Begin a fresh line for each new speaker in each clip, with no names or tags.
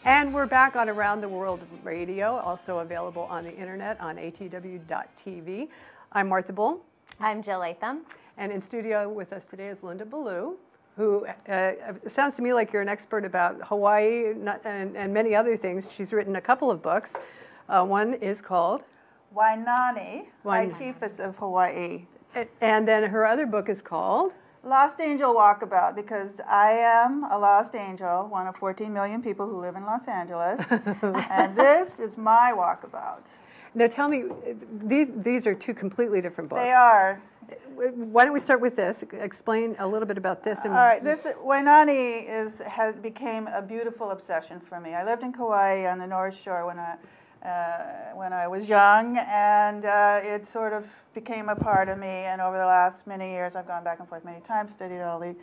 And we're back on Around the World Radio, also available on the internet on atw.tv. I'm Martha Bull.
I'm Jill Latham.
And in studio with us today is Linda Ballou, who it sounds to me like you're an expert about Hawaii and many other things. She's written a couple of books. One is called
Lana'i, High Chiefess of Hawaii.
And then her other book is called
Lost Angel Walkabout, because I am a lost angel, one of 14 million people who live in Los Angeles, and this is my walkabout.
Now tell me, these are two completely different books.
They are.
Why don't we start with this? Explain a little bit about this.
All right, this Waianae became a beautiful obsession for me. I lived in Kauai on the North Shore when I was young, and it sort of became a part of me. And over the last many years, I've gone back and forth many times, studied all the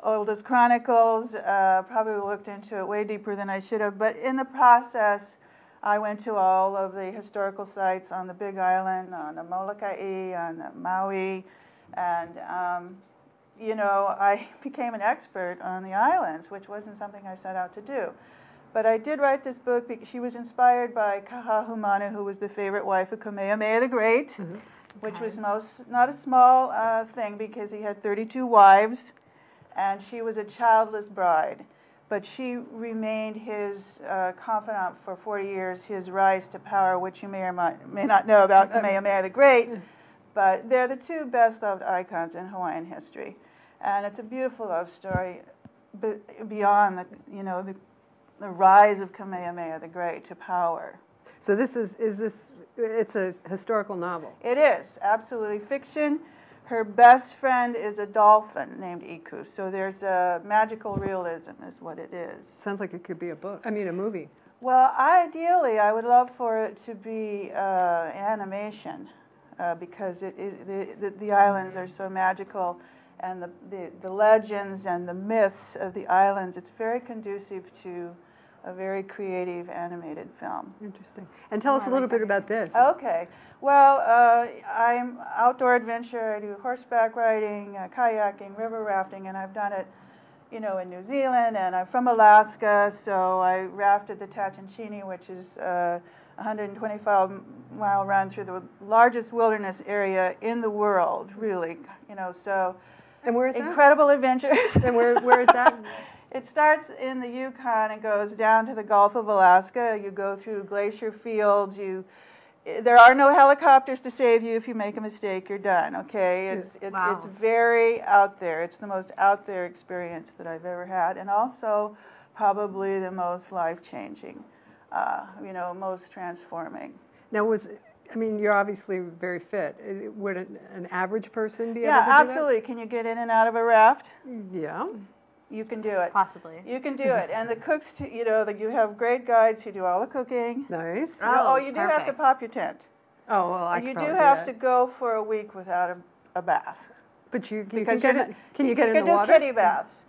oldest chronicles, probably looked into it way deeper than I should have. But in the process, I went to all of the historical sites on the Big Island, on the Moloka'i, on the Maui, and you know, I became an expert on the islands, which wasn't something I set out to do. But I did write this book because she was inspired by Kahahumanu, who was the favorite wife of Kamehameha the Great, which was not a small thing, because he had 32 wives, and she was a childless bride. But she remained his confidant for 40 years, his rise to power, which you may or may not know about Kamehameha the Great. But they're the two best-loved icons in Hawaiian history. And it's a beautiful love story beyond the rise of Kamehameha the Great to power.
So it's a historical novel.
It is, absolutely fiction. Her best friend is a dolphin named Iku. So there's a magical realism is what it is.
Sounds like it could be a movie.
Well, ideally, I would love for it to be animation, because the islands are so magical, and the legends and the myths of the islands, it's very conducive to a very creative animated film.
Interesting. And tell us a little bit about this.
Okay. Well, I'm outdoor adventure. I do horseback riding, kayaking, river rafting, and I've done it, in New Zealand. And I'm from Alaska, so I rafted the Tachincini, which is a 125-mile run through the largest wilderness area in the world, really. So.
And where is that?
Incredible adventures.
And where is that?
It starts in the Yukon and goes down to the Gulf of Alaska. You go through glacier fields. There are no helicopters to save you. If you make a mistake, you're done. Okay, it's very out there. It's the most out there experience that I've ever had, and also probably the most life-changing. Most transforming.
Now, you're obviously very fit. Would an average person be able to do
that? Yeah, absolutely. Can you get in and out of a raft?
Yeah.
You can do it.
Possibly.
You can do it. And the cooks, you have great guides who do all the cooking.
Nice.
You do have to pop your tent.
Oh, well,
you do have to go for a week without a bath.
But can you get in the water?
You can do kitty baths.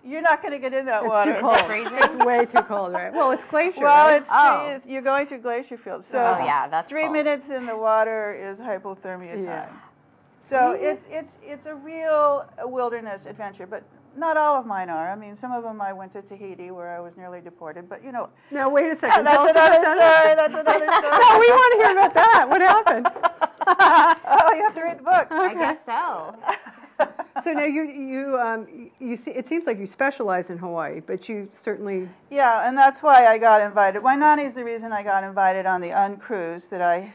You're not going to get in that water.
It's too cold.
Is it freezing?
It's way too cold, right? Well, it's glacier.
Well,
right?
you're going through glacier fields. So
that's
3 minutes in the water is hypothermia time. So it's a real wilderness adventure, but not all of mine are. Some of them I went to Tahiti, where I was nearly deported, but
Now, wait a second.
That's another story. That's another story.
No, we want to hear about that. What happened?
Oh, you have to read the book.
I guess so.
So now you see, it seems like you specialize in Hawaii, but you certainly...
Yeah, and that's why I got invited. Waianae is the reason I got invited on the uncruise that I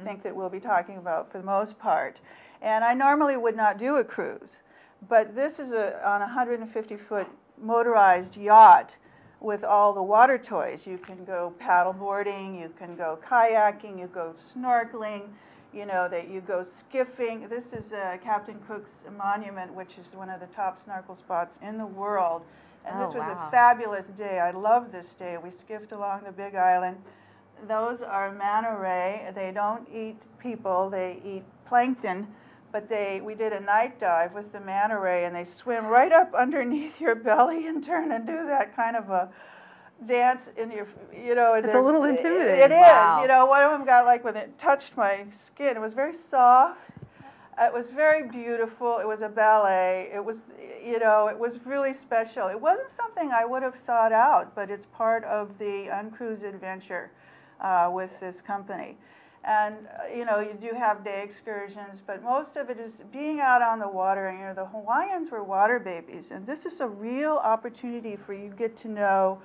think that we'll be talking about for the most part. And I normally would not do a cruise, but this is on a 150-foot motorized yacht with all the water toys. You can go paddle boarding, you can go kayaking, you go snorkeling, that you go skiffing. This is Captain Cook's monument, which is one of the top snorkel spots in the world. And this was a fabulous day. I love this day. We skiffed along the Big Island. Those are Manta'Ray. They don't eat people. They eat plankton. But we did a night dive with the Manta'Ray, and they swim right up underneath your belly and turn and do that kind of a dance in your,
It's a little intimidating.
It is. One of them got when it touched my skin, it was very soft. It was very beautiful. It was a ballet. It was, you know, it was really special. It wasn't something I would have sought out, but it's part of the uncruise adventure with this company. And, you know, you do have day excursions, but most of it is being out on the water. And, you know, the Hawaiians were water babies, and this is a real opportunity for you to get to know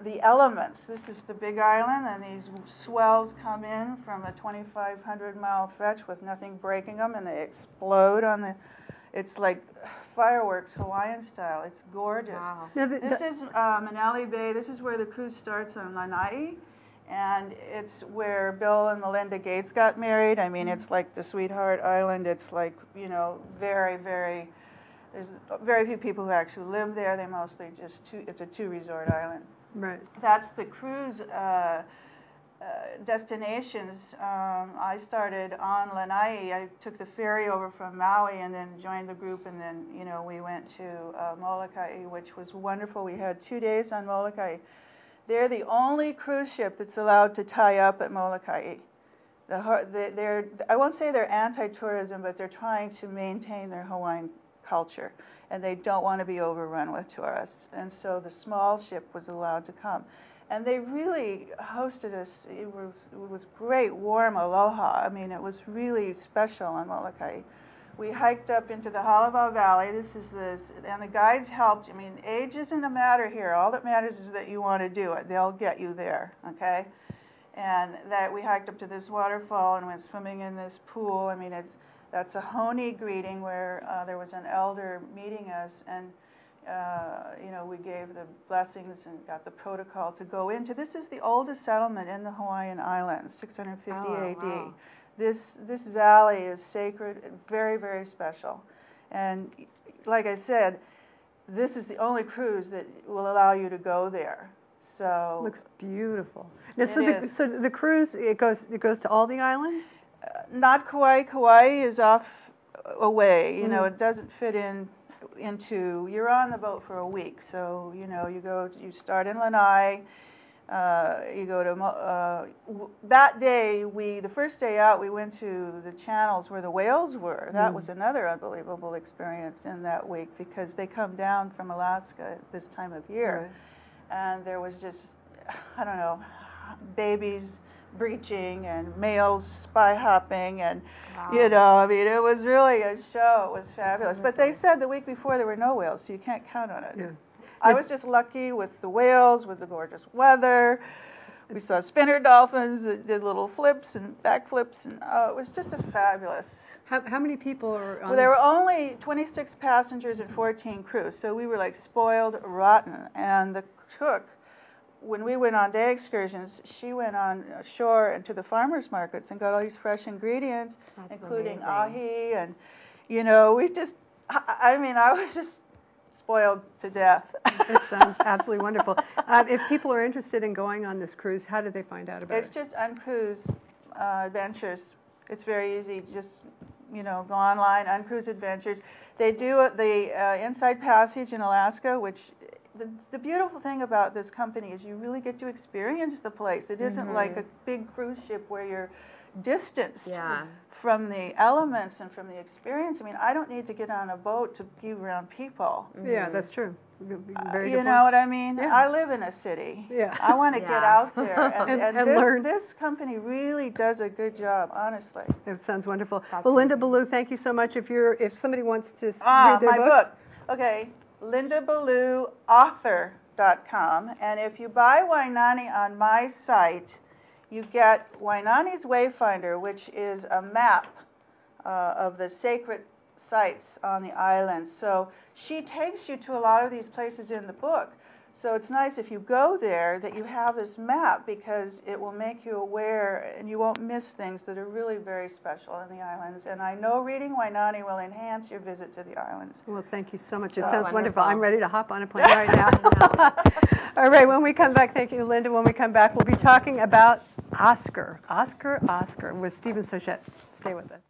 the elements. This is the Big Island, and these swells come in from a 2,500-mile fetch with nothing breaking them, and they explode on the, it's like fireworks, Hawaiian style. It's gorgeous.
Wow.
This is Manta'Ray Bay. This is where the cruise starts on Lana'i, and it's where Bill and Melinda Gates got married. I mean, it's like the Sweetheart Island. It's like, you know, very, very, there's very few people who actually live there. They mostly just, it's a two-resort island.
Right.
That's the cruise destinations. I started on Lana'i. I took the ferry over from Maui and then joined the group, and then, you know, we went to Moloka'i, which was wonderful. We had 2 days on Moloka'i. They're the only cruise ship that's allowed to tie up at Moloka'i. I won't say they're anti-tourism, but they're trying to maintain their Hawaiian culture, and they don't want to be overrun with tourists. And so the small ship was allowed to come. And they really hosted us with great warm aloha. I mean, it was really special on Moloka'i. We hiked up into the Halawa Valley. And the guides helped. I mean, age isn't a matter here. All that matters is that you want to do it. They'll get you there, okay? And that we hiked up to this waterfall and went swimming in this pool. I mean, that's a Honi greeting where there was an elder meeting us, and you know, we gave the blessings and got the protocol to go into. This is the oldest settlement in the Hawaiian Islands, 650 AD.
Wow.
This valley is sacred, very, very special. And like I said, this is the only cruise that will allow you to go there. So
looks beautiful. Now, so the cruise, it goes to all the islands?
Not Kauai. Kauai is off away. You know, it doesn't fit into. You're on the boat for a week, so you know you start in Lana'i. You go to that day. The first day out, we went to the channels where the whales were. That was another unbelievable experience in that week, because they come down from Alaska this time of year, and there was just, I don't know, babies breaching and males spy hopping, and you know, I mean, it was really a show. It was fabulous. But they said the week before there were no whales, so you can't count on it. Yeah. I was just lucky with the whales, with the gorgeous weather. We saw spinner dolphins that did little flips and backflips, and it was just a fabulous.
How many people are on?
Well, there were only 26 passengers and 14 crew, so we were like spoiled rotten. And the cook, when we went on day excursions, she went on shore and to the farmers markets and got all these fresh ingredients, including ahi, and you know, I mean, I was just spoiled to death.
It sounds absolutely wonderful. If people are interested in going on this cruise, how do they find out about it?
It's just Uncruise Adventures. It's very easy. Just, you know, go online, Uncruise Adventures. They do the Inside Passage in Alaska, which the beautiful thing about this company is you really get to experience the place. It isn't like a big cruise ship where you're distanced from the elements and from the experience. I mean, I don't need to get on a boat to be around people.
Yeah, that's true.
You know what I mean? Yeah. I live in a city.
Yeah.
I want to get out there. And
learn.
This company really does a good job, honestly.
It sounds wonderful.
That's
well, Linda Ballou, thank you so much. If somebody wants to read their
my
books.
book. Okay, LindaBallouAuthor.com. And if you buy Wainani on my site, you get Wainani's Wayfinder, which is a map of the sacred sites on the island. So she takes you to a lot of these places in the book. So it's nice if you go there that you have this map, because it will make you aware and you won't miss things that are really very special in the islands. And I know reading Wainani will enhance your visit to the islands.
Well, thank you so much.
So
it sounds wonderful. I'm ready to hop on a plane right now. All right, when we come back, thank you, Linda. When we come back, we'll be talking about Oscar with Stephen Sochette. Stay with us.